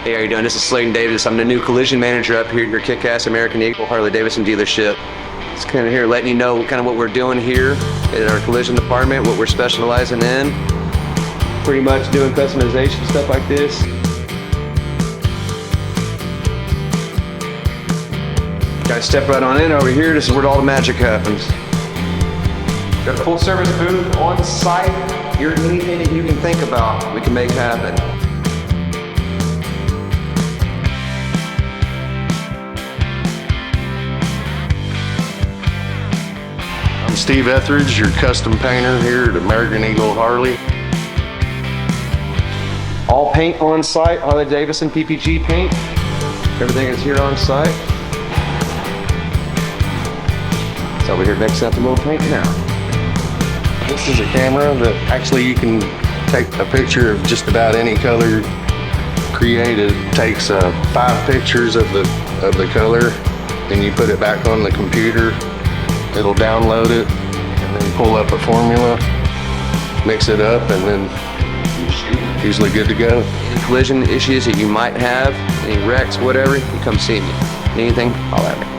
Hey, how you doing? This is Slayton Davis. I'm the new collision manager up here at your kick-ass American Eagle Harley-Davidson dealership. Just kind of here letting you know kind of what we're doing here at our collision department, what we're specializing in. Pretty much doing customization, stuff like this. Gotta step right on in over here. This is where all the magic happens. Got a full service booth on site. Here, anything that you can think about, we can make happen. I'm Steve Etheridge, your custom painter here at American Eagle Harley. All paint on site, Harley-Davidson PPG paint. Everything is here on site. So we're here mixing up the little paint now. This is a camera that actually you can take a picture of just about any color created. It takes 5 pictures of the color, and you put it back on the computer. It'll download it and then pull up a formula, mix it up, and then usually good to go. Any collision issues that you might have, any wrecks, whatever, you come see me. Anything, holler at me.